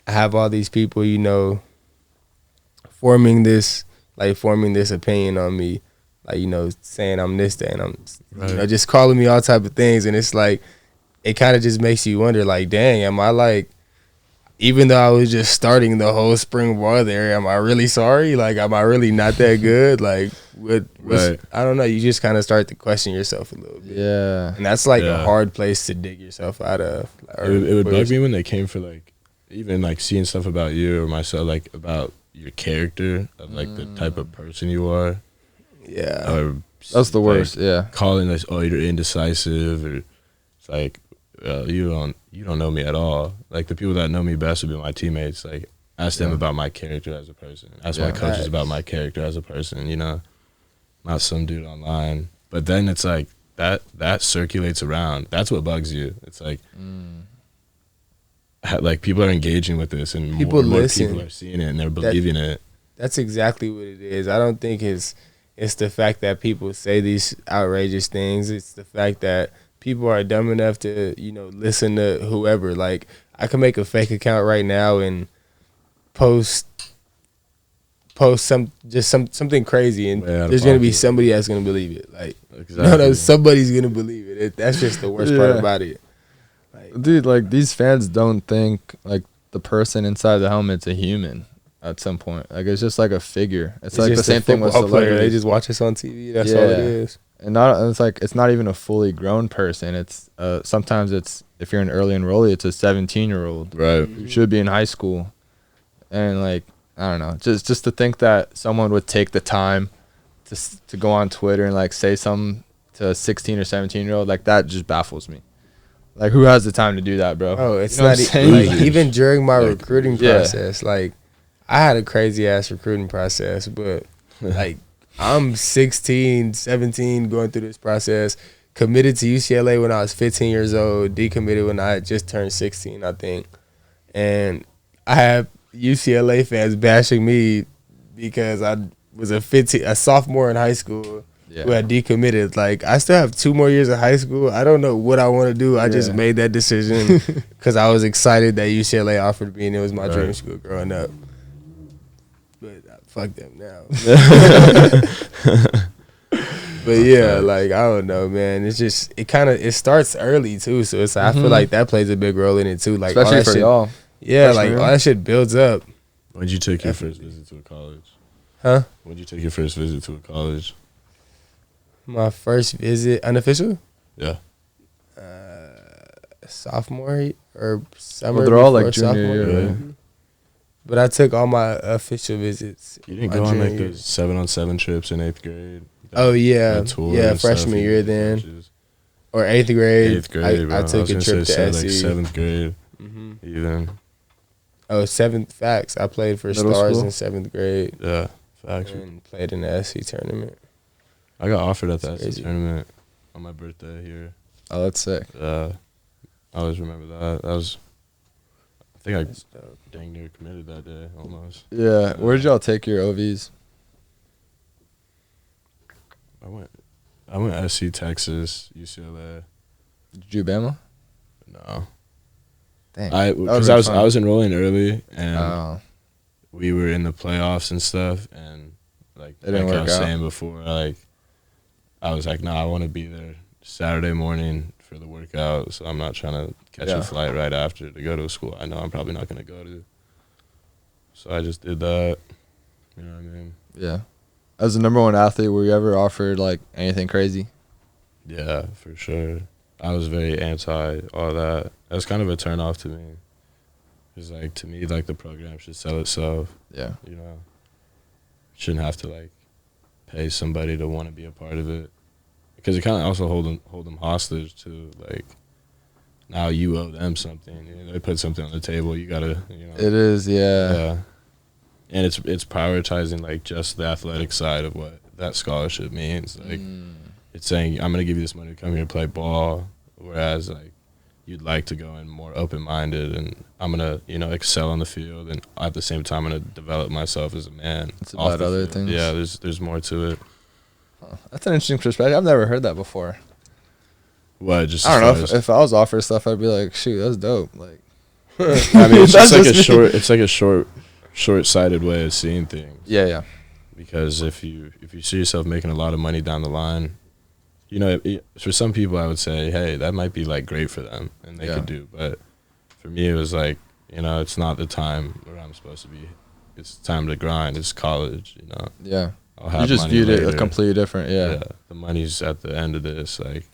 I have all these people, forming this opinion on me, like, saying I'm this, that, and I'm, just calling me all type of things, and it's like, it kind of just makes you wonder, like, dang, am I like, even though I was just starting the whole spring ball there, am I really sorry? Like, am I really not that good? Like, I don't know. You just kind of start to question yourself a little bit. Yeah, and that's like a hard place to dig yourself out of. It would bug me when they came for like, even like seeing stuff about you or myself, like about your character of like the type of person you are. Yeah, or that's the worst. Yeah, calling us, oh, you're indecisive, or it's like, you don't know me at all. Like, the people that know me best would be my teammates. Like, ask them about my character as a person. Ask my coaches about my character as a person. Not some dude online. But then it's like that circulates around. That's what bugs you. It's like. Like, people are engaging with this, and more people are seeing it, and they're believing it. That's exactly what it is. I don't think it's the fact that people say these outrageous things. It's the fact that people are dumb enough to, listen to whoever. Like, I can make a fake account right now and post something crazy, and there's gonna be somebody that's gonna believe it. Like, no, somebody's gonna believe it. That's just the worst part about it. Dude, like, these fans don't think like the person inside the helmet's a human at some point. Like, it's just like a figure. It's like the same thing with celebrities. They just watch us on TV. That's all it is. And it's not even a fully grown person. It's sometimes it's, if you're an early enrollee, it's a 17-year-old. Right. Who should be in high school. And like, I don't know, just to think that someone would take the time to go on Twitter and like say something to a 16 or 17-year-old, like, that just baffles me. Like, who has the time to do that, bro? Oh, it's not even during my recruiting process. Like, I had a crazy ass recruiting process, but like, I'm 16, 17 going through this process. Committed to UCLA when I was 15 years old. Decommitted when I had just turned 16, I think. And I have UCLA fans bashing me because I was a sophomore in high school. Who had decommitted. Like, I still have 2 more years of high school. I don't know what I want to do. I just made that decision because I was excited that UCLA offered me, and it was my dream school growing up. But fuck them now. But yeah, like, I don't know, man. It's just, it starts early too. So it's I feel like that plays a big role in it too. Like, especially for y'all. Yeah, like, all that shit builds up. When'd you take your first visit to a college? Huh? When'd you take your first visit to a college? My first visit, unofficial? Yeah. Sophomore or summer. Well, they're all like junior year, right? But I took all my official visits. You didn't go on like those 7-on-7 trips in 8th grade? Oh, yeah. Yeah, freshman year then. Or 8th grade. 8th grade, I took a trip to SC. Like 7th grade, even. Oh, 7th, facts. I played for Middle Stars school? in 7th grade. Yeah, facts. And played in the SC tournament. I got offered at that tournament on my birthday here. Oh, that's sick. I always remember that. I think I dang near committed that day almost. Yeah. Where did y'all take your OVs? I went SC, Texas, UCLA. Did you do Bama? No. Dang. Because I was enrolling early and Oh. we were in the playoffs and stuff, and like It didn't I work was out. saying before, like I was like, I want to be there Saturday morning for the workout, so I'm not trying to catch a flight right after to go to a school I know I'm probably not going to go to. So I just did that. You know what I mean? Yeah. As the number one athlete, were you ever offered like anything crazy? Yeah, for sure. I was very anti all that. That's kind of a turn off to me. It's like, to me, like the program should sell itself. Yeah. You know, shouldn't have to like pay somebody to want to be a part of it, because it kind of also hold them hostage to, like, now you owe them something. You know, they put something on the table, you gotta, you know. It is, yeah. And it's prioritizing like just the athletic side of what that scholarship means. Like, it's saying, I'm gonna give you this money to come here and play ball, whereas like you'd like to go in more open-minded, and I'm gonna, you know, excel on the field, and at the same time I'm gonna develop myself as a man. It's about other things. Yeah, there's more to it. That's an interesting perspective. I've never heard that before. What? Just I don't know. If I was offered stuff, I'd be like, shoot, that's dope. Like, I mean, it's just like a short-sighted way of seeing things. Yeah. Because if you see yourself making a lot of money down the line, you know, for some people I would say, hey, that might be like great for them and they could do. But for me, it was like, you know, it's not the time where I'm supposed to be. It's time to grind. It's college, you know. Yeah. I'll have you just money viewed later. it completely different. Yeah. The money's at the end of this. Like,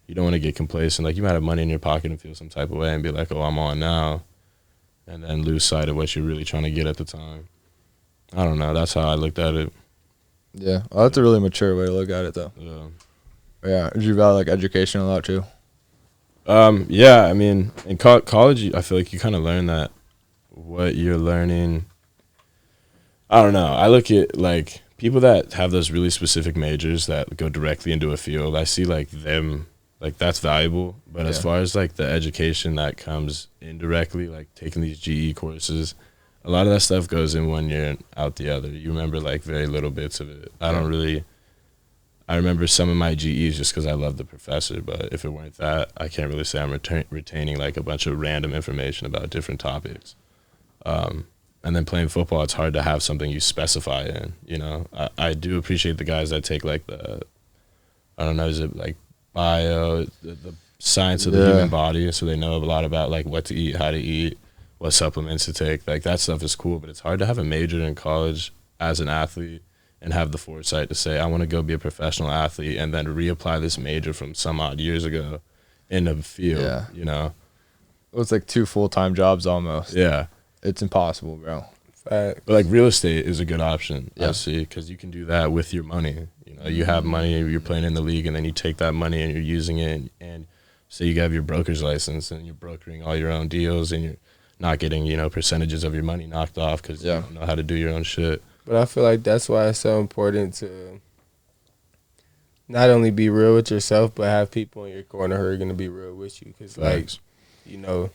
you don't want to get complacent. Like, you might have money in your pocket and feel some type of way and be like, oh, I'm on now, and then lose sight of what you're really trying to get at the time. I don't know. That's how I looked at it. Yeah. Well, that's a really mature way to look at it, though. Yeah. Yeah. Did you value like education a lot too? Yeah. I mean, in college, I feel like you kind of learn that what you're learning. I don't know. I look at like people that have those really specific majors that go directly into a field. I see like them, like that's valuable. But as far as like the education that comes indirectly, like taking these GE courses, a lot of that stuff goes in one year and out the other. You remember like very little bits of it. I remember some of my GEs just because I love the professor, but if it weren't that, I can't really say I'm retaining like a bunch of random information about different topics. And then playing football, it's hard to have something you specify in, you know. I do appreciate the guys that take like the, I don't know, is it like bio, the science of the human body, so they know a lot about like what to eat, how to eat, what supplements to take. Like that stuff is cool, but it's hard to have a major in college as an athlete and have the foresight to say, I want to go be a professional athlete and then reapply this major from some odd years ago in the field, you know? It was like 2 full-time jobs almost. Yeah. It's impossible, bro. But like real estate is a good option, I see, because you can do that with your money. You know, you have money, you're playing in the league, and then you take that money and you're using it. And say you have your broker's license and you're brokering all your own deals and you're not getting, you know, percentages of your money knocked off because you don't know how to do your own shit. But I feel like that's why it's so important to not only be real with yourself, but have people in your corner who are going to be real with you. Because, like, you know,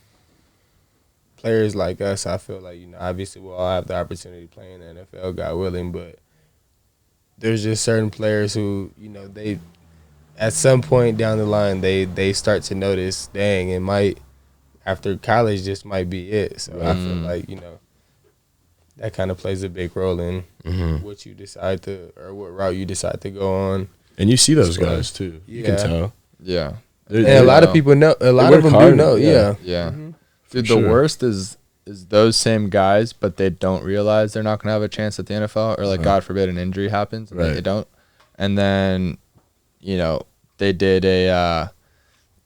players like us, I feel like, you know, obviously we'll all have the opportunity to play in the NFL, God willing, but there's just certain players who, you know, they at some point down the line, they start to notice, dang, it might, after college, this might be it. So I feel like, you know, that kind of plays a big role in what you decide to, or what route you decide to go on. And you see those guys too. You can tell. Yeah. And a lot of people know. A lot of them do know. Yeah. Dude, the worst is those same guys, but they don't realize they're not going to have a chance at the NFL, or like, God forbid, an injury happens and they don't. And then, you know, they did a,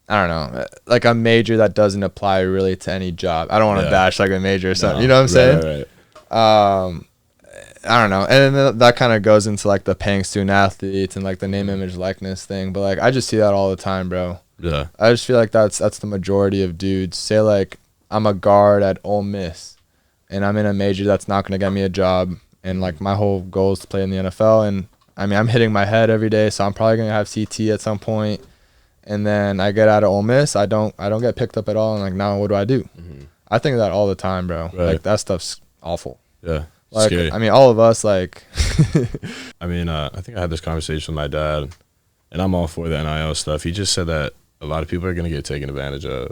I don't know, like a major that doesn't apply really to any job. I don't want to bash like a major or something. You know what I'm saying? I don't know. And then that kind of goes into like the paying student athletes and like the name, image, likeness thing. But like, I just see that all the time, bro. Yeah. I just feel like that's the majority of dudes. Say like, I'm a guard at Ole Miss and I'm in a major that's not going to get me a job. And like, my whole goal is to play in the NFL. And I mean, I'm hitting my head every day, so I'm probably going to have CT at some point. And then I get out of Ole Miss. I don't get picked up at all. And like, now what do? I think of that all the time, bro. Right. Like that stuff's awful. Yeah. Like, scary. I mean, all of us, like. I mean, I think I had this conversation with my dad, and I'm all for the NIL stuff. He just said that a lot of people are going to get taken advantage of,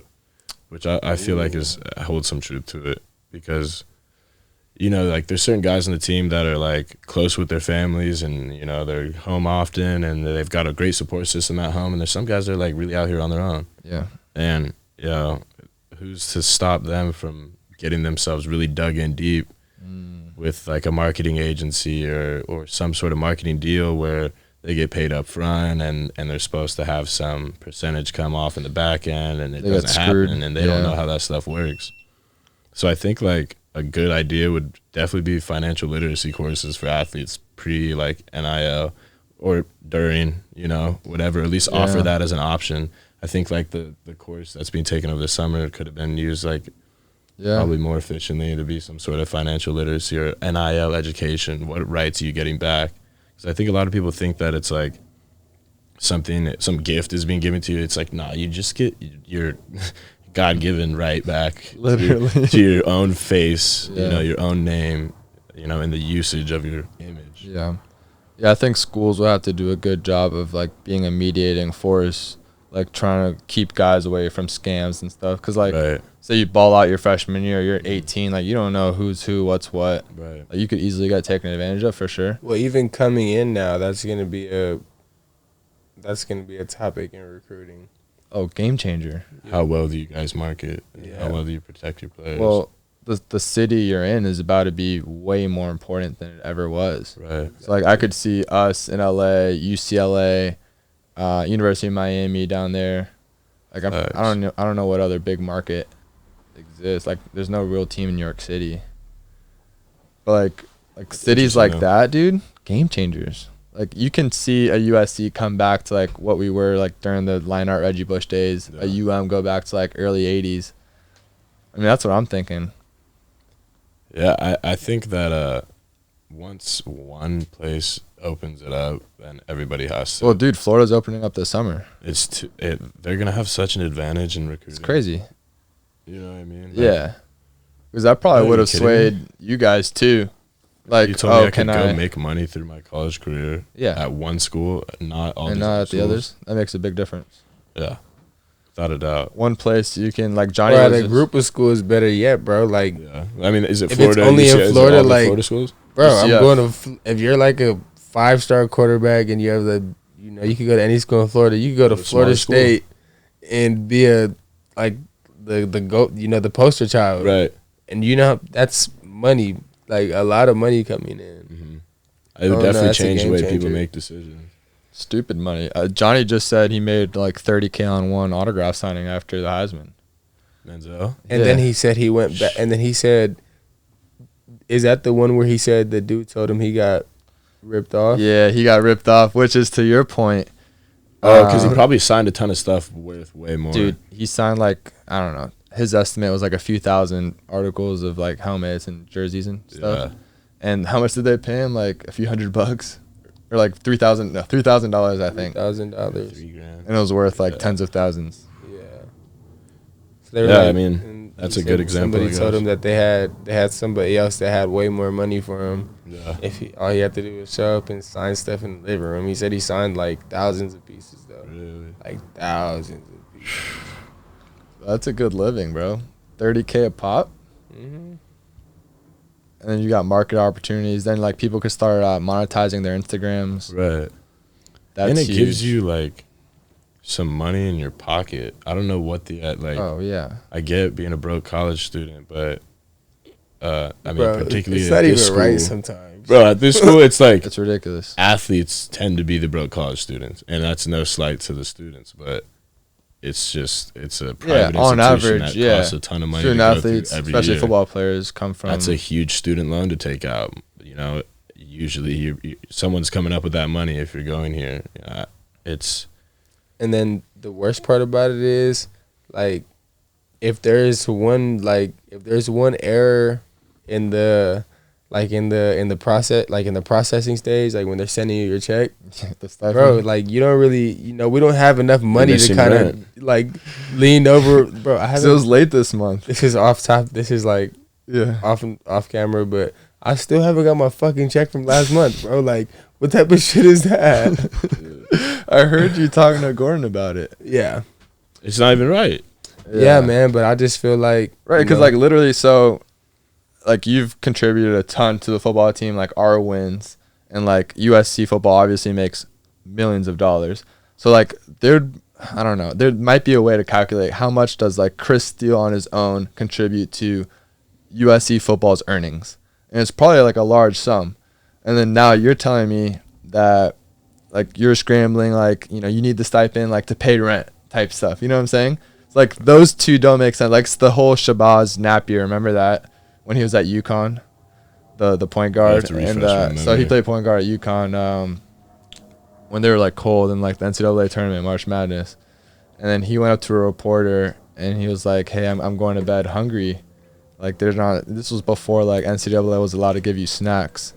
which I feel like holds some truth to it, because, you know, like there's certain guys on the team that are like close with their families, and, you know, they're home often, and they've got a great support system at home, and there's some guys that are like really out here on their own. Yeah. And, you know, who's to stop them from getting themselves really dug in deep with like a marketing agency or some sort of marketing deal where they get paid up front and they're supposed to have some percentage come off in the back end, and it doesn't happen, and they don't know how that stuff works. So I think like a good idea would definitely be financial literacy courses for athletes pre like NIL or during, you know, whatever, at least offer that as an option. I think like the course that's being taken over this summer could have been used like probably more efficiently to be some sort of financial literacy or NIL education. What rights are you getting back? Because I think a lot of people think that it's like some gift is being given to you. It's like, nah, you just get your God-given right back Literally. to your own face, you know, your own name, you know, and the usage of your image. Yeah. Yeah, I think schools will have to do a good job of like being a mediating force, like trying to keep guys away from scams and stuff. Because like, say you ball out your freshman year, you're 18, like you don't know who's who, what's what. Right. Like, you could easily get taken advantage of for sure. Well, even coming in now, that's gonna be a topic in recruiting. Oh, game changer. How well do you guys market? Yeah. How well do you protect your players? Well, the city you're in is about to be way more important than it ever was. Right. So like I could see us in LA, UCLA, University of Miami down there. Like I don't know what other big market exists. Like there's no real team in New York City. But like cities like that, dude, game changers. Like you can see a USC come back to like what we were like during the Leinart Reggie Bush days. A go back to like early 80s. I mean, that's what I'm thinking. Yeah, I think that once one place opens it up, then everybody has to. Well, dude, Florida's opening up this summer. They're gonna have such an advantage in recruiting. It's crazy. You know what I mean? Yeah, because that probably would have swayed you guys too. Like, you told me I could go make money through my college career. Yeah. At one school, not all. And not at the others. That makes a big difference. Yeah. Without a doubt. One place you can, like Johnny. Or at a group of schools better yet, bro. Like, yeah. I mean, is it if Florida? It's only in Florida, like Florida schools? Bro, I'm going to. If you're like a 5-star quarterback and you have you could go to any school in Florida. You could go to Florida State and be the poster child, right? And that's money, like a lot of money coming in. Mm-hmm. It would definitely change the way people make decisions. Stupid money. Johnny just said he made like $30K on one autograph signing after the Heisman. Manziel. And then he said he went back. And then he said, "Is that the one where he said the dude told him he got ripped off?" Yeah, he got ripped off, which is to your point. Oh, because he probably signed a ton of stuff worth way more. Dude, he signed like, I don't know. His estimate was like a few thousand articles of like helmets and jerseys and stuff. Yeah. And how much did they pay him? Like a few $100? Or like $3,000, I think. $3,000. $3,000. And it was worth like tens of thousands. Yeah. So I mean, that's a good example. Somebody told him that they had somebody else that had way more money for him. Yeah. All he had to do was show up and sign stuff in the living room. He said he signed like thousands of pieces though. Really? Like thousands of pieces. That's a good living, bro. $30K a pop. Mm-hmm. And then you got market opportunities. Then like people could start monetizing their Instagrams. Right. That's and it huge. gives you like some money in your pocket. I don't know what like. Oh yeah. I get being a broke college student, but I mean, bro, particularly it's at not this even school, right sometimes. Bro, at this school, it's like it's ridiculous. Athletes tend to be the broke college students, and that's no slight to the students, but it's a private on institution average, that costs a ton of money. Student to go athletes, through every especially year. Football players, come from. That's a huge student loan to take out. You know, usually someone's coming up with that money if you're going here. It's. And then the worst part about it is, like, if there's one error in the like in the process, like in the processing stage, like when they're sending you your check, the bro, like you don't really, we don't have enough money to kind of like lean over, bro. I haven't. It was late this month. This is off top. This is like off camera, but I still haven't got my fucking check from last month, bro. Like, what type of shit is that? I heard you talking to Gordon about it. Yeah, it's not even right. Yeah, man. But I just feel like because like literally, so like you've contributed a ton to the football team, like our wins, and like USC football obviously makes millions of dollars. So like I don't know, there might be a way to calculate how much does like Chris Steele on his own contribute to USC football's earnings, and it's probably like a large sum. And then now you're telling me that like you're scrambling, like you need the stipend like to pay rent type stuff. You know what I'm saying? It's like those two don't make sense. Like it's the whole Shabazz Napier, remember that? When he was at UConn, the point guard, and so he played point guard at UConn when they were like cold in like the NCAA tournament, March Madness, and then he went up to a reporter and he was like, "Hey, I'm going to bed hungry." Like there's not. This was before like NCAA was allowed to give you snacks,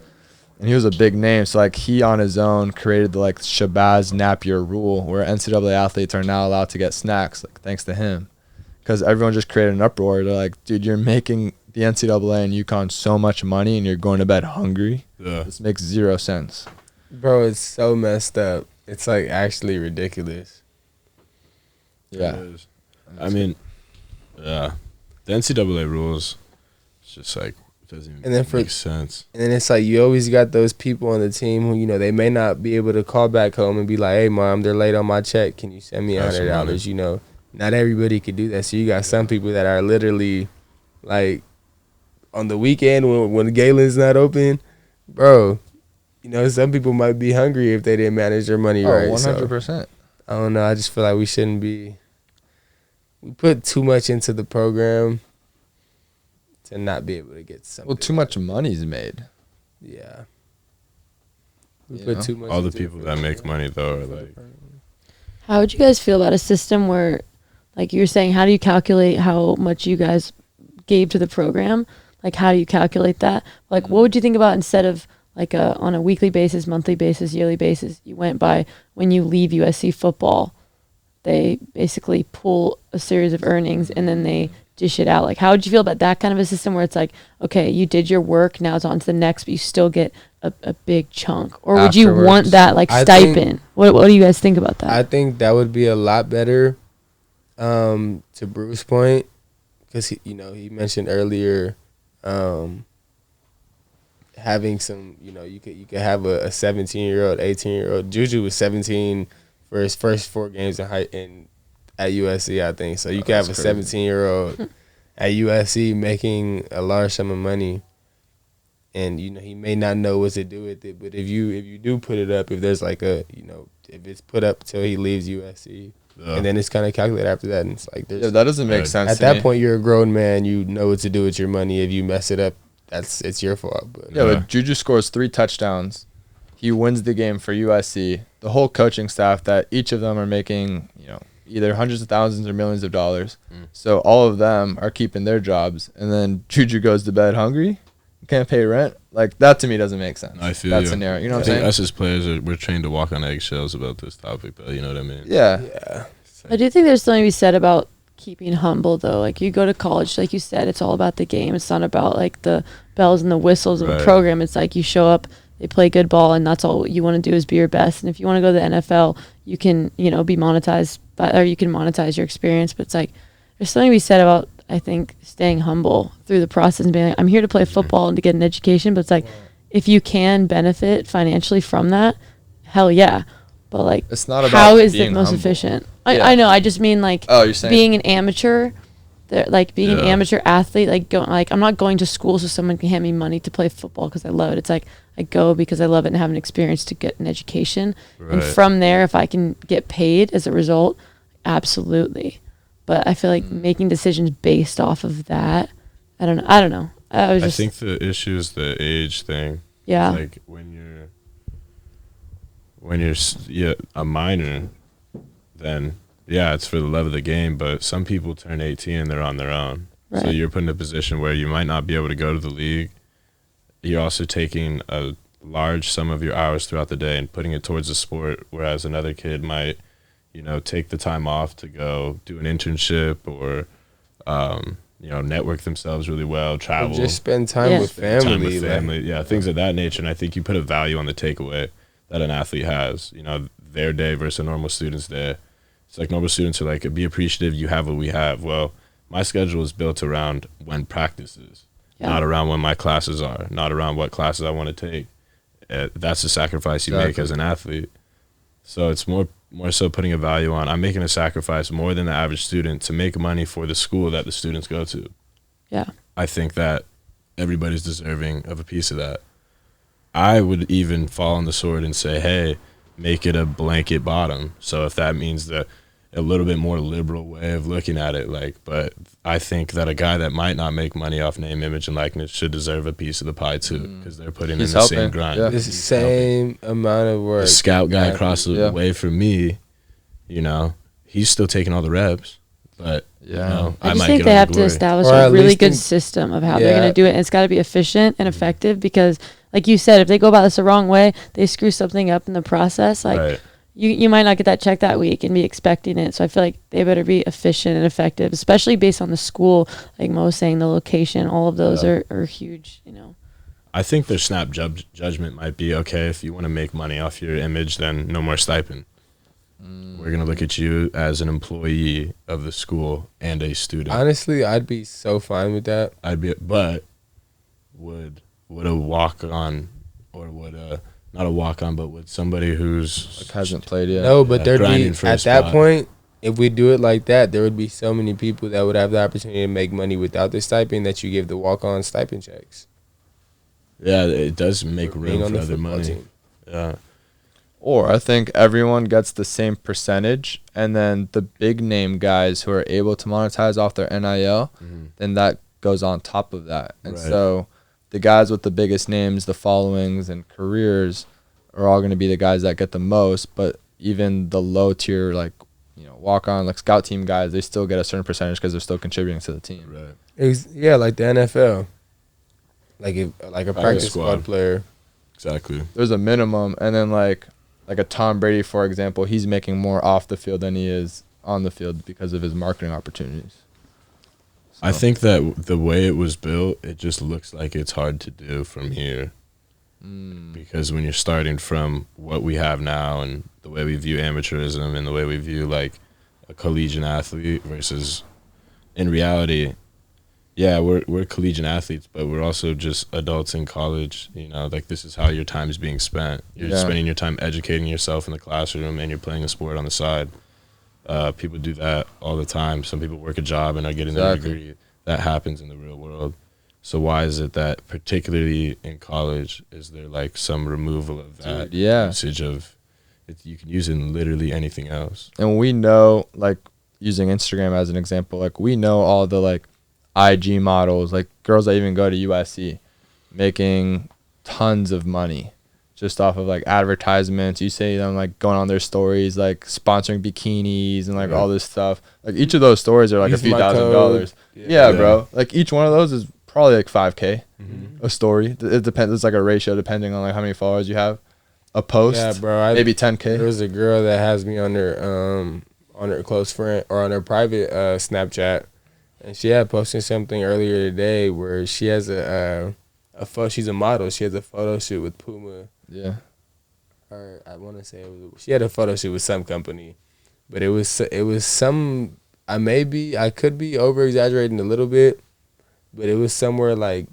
and he was a big name. So like he on his own created the like Shabazz Napier rule, where NCAA athletes are now allowed to get snacks, like thanks to him, because everyone just created an uproar. They're like, "Dude, you're making the NCAA and UConn so much money and you're going to bed hungry." This makes zero sense. Bro, it's so messed up. It's like actually ridiculous. Yeah. I mean, the NCAA rules, it's just like, it doesn't even make sense. And then it's like you always got those people on the team who, they may not be able to call back home and be like, "Hey, Mom, they're late on my check. Can you send me $100? Not everybody could do that. So you got some people that are literally like, on the weekend when Galen's not open, bro, some people might be hungry if they didn't manage their money right. 100%. So, I don't know. I just feel like we shouldn't be. We put too much into the program to not be able to get something. Well, too much money's made. Yeah. We put too much. All the people that make money though are like. How would you guys feel about a system where, like you were saying, how do you calculate how much you guys gave to the program? Like, how do you calculate that? Like, what would you think about instead of like on a weekly basis, monthly basis, yearly basis, you went by when you leave USC football, they basically pull a series of earnings and then they dish it out. Like, how would you feel about that kind of a system where it's like, okay, you did your work, now it's on to the next, but you still get a big chunk? Or would you want that like stipend? What do you guys think about that? I think that would be a lot better. To Bruce's point, because he mentioned earlier. Having some, you could have a 17-year-old, 18-year-old. Juju was 17 for his first 4 games at USC, I think. So you could have a 17-year-old at USC making a large sum of money, and he may not know what to do with it. But if you do put it up, if there's like if it's put up till he leaves USC. And then it's kind of calculated after that, and it's like that doesn't make sense. At that point, you're a grown man. You know what to do with your money. If you mess it up, it's your fault. But but Juju scores 3 touchdowns. He wins the game for USC. The whole coaching staff, that each of them are making either hundreds of thousands or millions of dollars. So all of them are keeping their jobs, and then Juju goes to bed hungry, can't pay rent. Like, that to me doesn't make sense. I feel that scenario. You know what I'm saying? Us as players, we're trained to walk on eggshells about this topic, though. You know what I mean? Yeah. I do think there's something to be said about keeping humble, though. Like, you go to college, like you said, it's all about the game. It's not about like the bells and the whistles of a program. It's like you show up, they play good ball, and that's all you want to do is be your best. And if you want to go to the NFL, you can, be monetized, or you can monetize your experience. But it's like there's something to be said about, I think, staying humble through the process and being like, I'm here to play football and to get an education. But it's like, if you can benefit financially from that, hell yeah. But like, it's not about how is it most humble. efficient? I know. I just mean like you're saying being an amateur, like being an amateur athlete. Like I'm not going to school so someone can hand me money to play football because I love it. It's like I go because I love it and have an experience to get an education. And from there, if I can get paid as a result, absolutely. But I feel like making decisions based off of that, I don't know. I think the issue is the age thing. Yeah. Like when you're a minor, then it's for the love of the game. But some people turn 18 and they're on their own. Right. So you're put in a position where you might not be able to go to the league, you're also taking a large sum of your hours throughout the day and putting it towards the sport, whereas another kid might, take the time off to go do an internship or, network themselves really well, travel. Or just spend time with family. Things of that nature. And I think you put a value on the takeaway that an athlete has, their day versus a normal student's day. It's like normal students are like, be appreciative, you have what we have. Well, my schedule is built around when practice is, not around when my classes are, not around what classes I want to take. That's the sacrifice you make as an athlete. So it's more so putting a value on, I'm making a sacrifice more than the average student to make money for the school that the students go to. Yeah. I think that everybody's deserving of a piece of that. I would even fall on the sword and say, hey, make it a blanket bottom. So if that means a little bit more liberal way of looking at it, but I think that a guy that might not make money off name, image, and likeness should deserve a piece of the pie too, because they're putting in the same grind. Yeah. The same amount of work. The scout guy across the way from me, he's still taking all the reps, but I just think they have to establish a really good system of how they're going to do it, and it's got to be efficient and effective, because like you said, if they go about this the wrong way, they screw something up in the process, you might not get that check that week and be expecting it. So I feel like they better be efficient and effective, especially based on the school, like Mo was saying, the location, all of those are huge, I think their snap judgment might be, okay, if you want to make money off your image, then no more stipend. We're going to look at you as an employee of the school and a student. Honestly, I'd be so fine with that. But would a walk-on, or not a walk-on, but with somebody who's hasn't played yet. No, but there'd be, at that point, if we do it like that, there would be so many people that would have the opportunity to make money without the stipend that you give the walk-on stipend checks. Yeah, it does make room for other money. Team. Yeah. Or I think everyone gets the same percentage, and then the big name guys who are able to monetize off their NIL, then that goes on top of that. And so the guys with the biggest names, the followings, and careers are all going to be the guys that get the most. But even the low tier, walk on, scout team guys, they still get a certain percentage because they're still contributing to the team. Right. Yeah, like the NFL, like a practice squad player. Exactly. There's a minimum, and then like a Tom Brady, for example, he's making more off the field than he is on the field because of his marketing opportunities. I think that the way it was built, it just looks like it's hard to do from here. Because when you're starting from what we have now and the way we view amateurism and the way we view a collegiate athlete versus in reality, we're collegiate athletes, but we're also just adults in college. This is how your time is being spent. You're spending your time educating yourself in the classroom, and you're playing a sport on the side. People do that all the time. Some people work a job and are getting their degree. That happens in the real world. So why is it that particularly in college is there some removal of that usage of it? You can use it in literally anything else. And we know, using Instagram as an example, we know all the IG models, girls that even go to USC, making tons of money just off of advertisements. You see them going on their stories, sponsoring bikinis and all this stuff. Each of those stories are a few $1,000. Yeah, bro. Each one of those is probably $5K a story. It depends. It's a ratio depending on how many followers you have. A post, yeah, bro. Maybe $10K. There's a girl that has me on her close friend or on her private Snapchat. And she had posted something earlier today where she has a photo. She's a model. She has a photo shoot with Puma. Yeah. Or I want to say she had a photo shoot with some company, but it was some. I could be over exaggerating a little bit, but it was somewhere it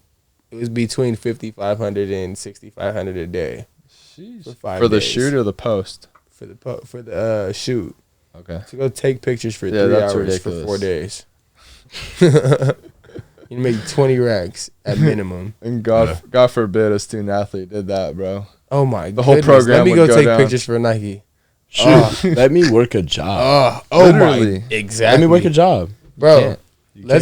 was between $5,500 and $6,500 a day. Jeez. For the shoot or the post? For the shoot. Okay. To go take pictures for 3 hours ridiculous. For 4 days. You make 20 racks at minimum. And God forbid a student athlete did that, bro. Oh my god. The whole program Let me would go take down. pictures for Nike. Shoot. Let me work a job. Literally. My. Exactly. Let me work a job. Bro, let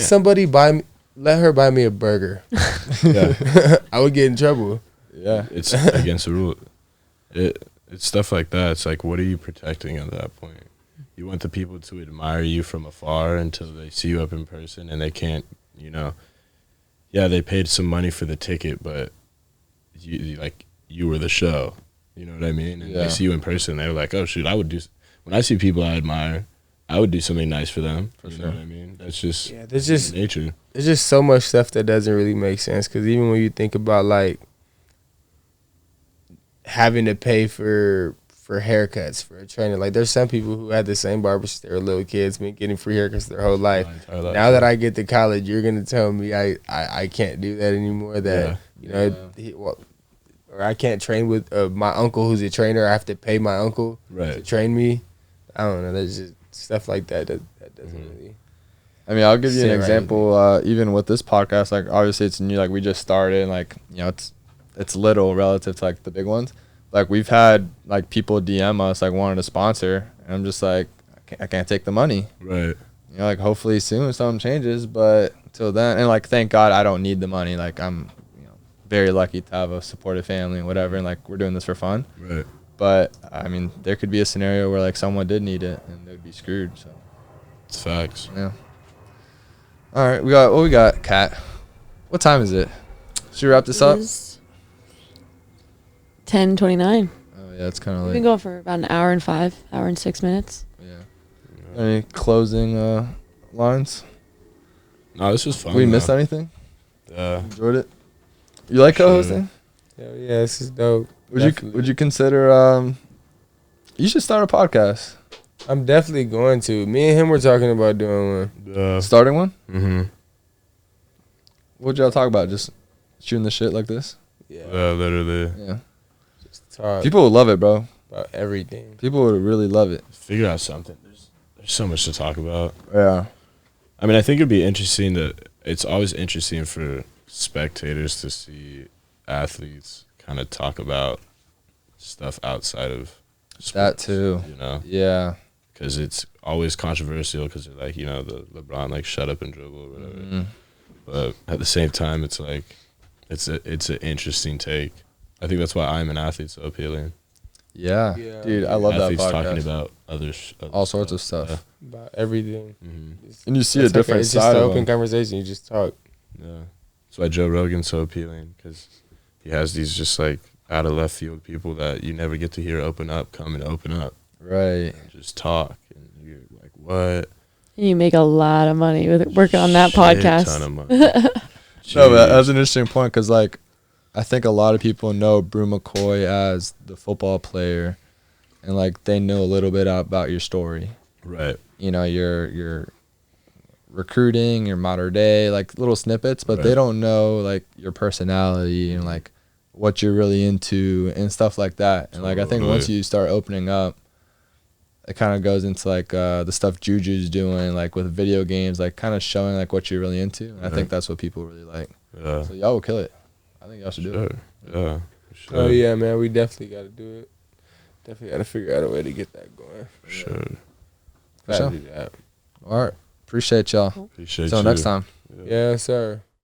her buy me a burger. I would get in trouble. Yeah. It's against the rule. It's stuff like that. It's what are you protecting at that point? You want the people to admire you from afar until they see you up in person, and they can't, they paid some money for the ticket, but you were the show. You know what I mean? And Yeah. they see you in person, they're like, oh shoot, I would do. When I see people I admire, I would do something nice for them. You know what I mean? That's just nature. There's just so much stuff that doesn't really make sense. Because even when you think about like having to pay for haircuts for a trainer, like there's some people who had the same barber since they were little kids, been getting free haircuts their whole life. Now that I get to college, you're gonna tell me I can't do that anymore. That or I can't train with my uncle who's a trainer. I have to pay my uncle to train me. I don't know. There's just stuff like that doesn't really. I mean, I'll give you an example. Even with this podcast, like obviously it's new. Like we just started. And, like it's little relative to like the big ones. Like we've had like people DM us like wanting to sponsor, and I'm just like I can't take the money. Right. You know, like hopefully soon something changes, but till then, and like thank God I don't need the money. Like I'm very lucky to have a supportive family and whatever, and like we're doing this for fun. Right. But I mean, there could be a scenario where like someone did need it and they'd be screwed. So it's facts. Yeah. All right, we got, Kat. What time is it? Should we wrap this up? 10:29. Oh yeah, it's kind of late. We've been going for about an hour and 6 minutes. Yeah. Any closing lines? No, this was fun. We missed anything? Enjoyed it. You like co-hosting? Hell yeah, this is dope. Would you consider you should start a podcast? I'm definitely going to. Me and him were talking about doing one. Starting one? Mm-hmm. What'd y'all talk about? Just shooting the shit like this? Yeah. Literally. Yeah. Just talk. People would love it, bro. About everything. People would really love it. Figure out something. There's so much to talk about. Yeah. I mean, I think it'd be interesting it's always interesting for spectators to see athletes kind of talk about stuff outside of sports, that too. You know? Yeah. Because it's always controversial because they're like, the LeBron, like, shut up and dribble or whatever. Mm-hmm. But at the same time, it's like, it's an interesting take. I think that's why I'm an Athlete so appealing. Yeah. Dude, I love athletes that podcast. talking about other all sorts of stuff. Yeah. About everything. Mm-hmm. And you see a different it's side just an of open them. conversation. You just talk. Yeah. That's why Joe Rogan's so appealing, because he has these just, like, out of left field people that you never get to hear come and open up. Right. And just talk. And you're like, what? You make a lot of money with working on that podcast. Ton of money. No, but that's an interesting point because, like, I think a lot of people know Bru McCoy as the football player, and like they know a little bit about your story. Right. You know, your recruiting, your Mater Dei, like little snippets, but Right. they don't know like your personality and like what you're really into and stuff like that. And like I think once you start opening up, it kind of goes into like the stuff Juju's doing, like with video games, like kind of showing like what you're really into. And I think that's what people really like. Yeah. So y'all will kill it. I think y'all should do it. Yeah. Sure. Oh yeah, man. We definitely got to do it. Definitely got to figure out a way to get that going. Sure. Gotta do that. All right. Appreciate y'all. Appreciate you. Till next time. Yeah, sir.